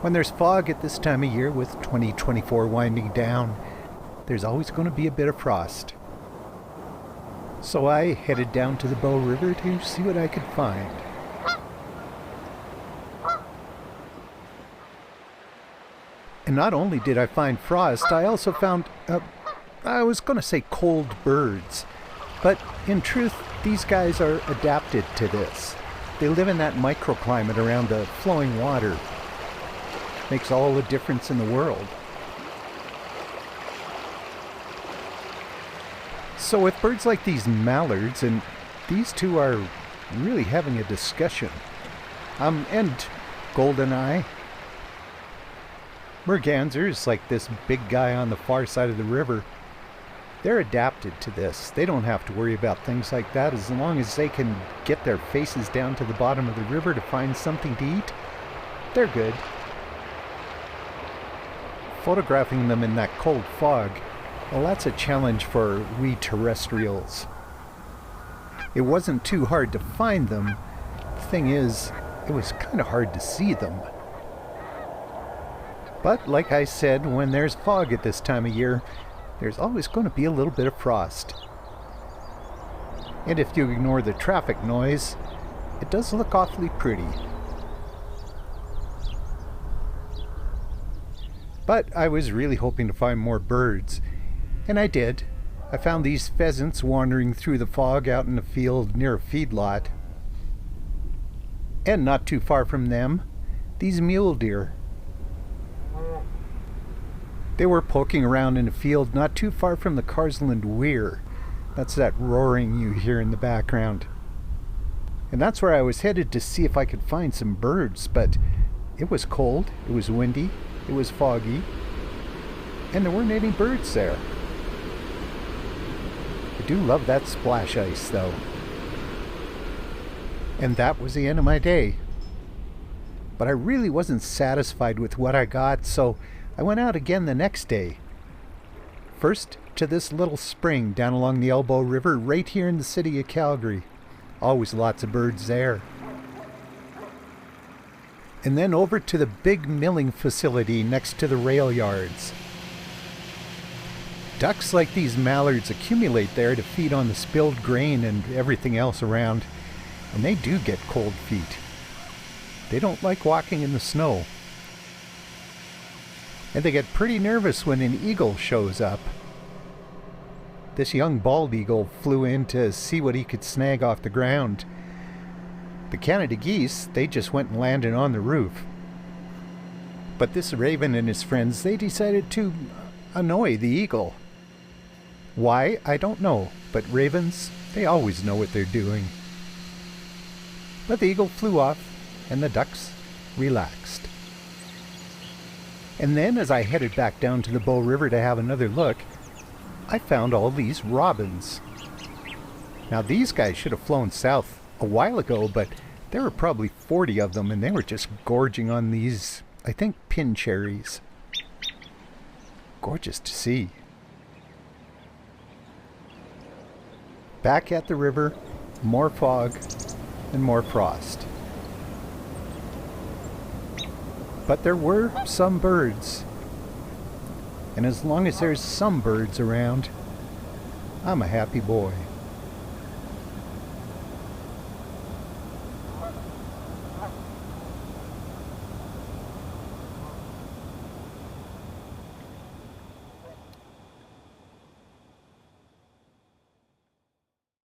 When there's fog at this time of year with 2024 winding down, there's always going to be a bit of frost. So I headed down to the Bow River to see what I could find. And not only did I find frost, I also found, I was going to say cold birds. But in truth, these guys are adapted to this. They live in that microclimate around the flowing water. Makes all the difference in the world. So with birds like these mallards, and these two are really having a discussion. And goldeneye. Mergansers, like this big guy on the far side of the river, they're adapted to this. They don't have to worry about things like that as long as they can get their faces down to the bottom of the river to find something to eat. They're good. Photographing them in that cold fog, well, that's a challenge for we terrestrials. It wasn't too hard to find them. The thing is, it was kind of hard to see them. But like I said, when there's fog at this time of year, there's always going to be a little bit of frost. And if you ignore the traffic noise, it does look awfully pretty. But I was really hoping to find more birds, and I did. I found these pheasants wandering through the fog out in a field near a feedlot. And not too far from them, these mule deer. They were poking around in a field not too far from the Carsland Weir. That's that roaring you hear in the background. And that's where I was headed to see if I could find some birds, but it was cold, it was windy, it was foggy, and there weren't any birds there. I do love that splash ice, though. And that was the end of my day. But I really wasn't satisfied with what I got, so I went out again the next day. First to this little spring down along the Elbow River right here in the city of Calgary. Always lots of birds there. And then over to the big milling facility next to the rail yards. Ducks like these mallards accumulate there to feed on the spilled grain and everything else around, and they do get cold feet. They don't like walking in the snow. And they get pretty nervous when an eagle shows up. This young bald eagle flew in to see what he could snag off the ground. The Canada geese, they just went and landed on the roof. But this raven and his friends, they decided to annoy the eagle. Why, I don't know, but ravens, they always know what they're doing. But the eagle flew off, and the ducks relaxed. And then, as I headed back down to the Bow River to have another look, I found all these robins. Now, these guys should have flown south a while ago, but there were probably 40 of them, and they were just gorging on these, I think, pin cherries. Gorgeous to see. Back at the river, more fog and more frost. But there were some birds. And as long as there's some birds around, I'm a happy boy.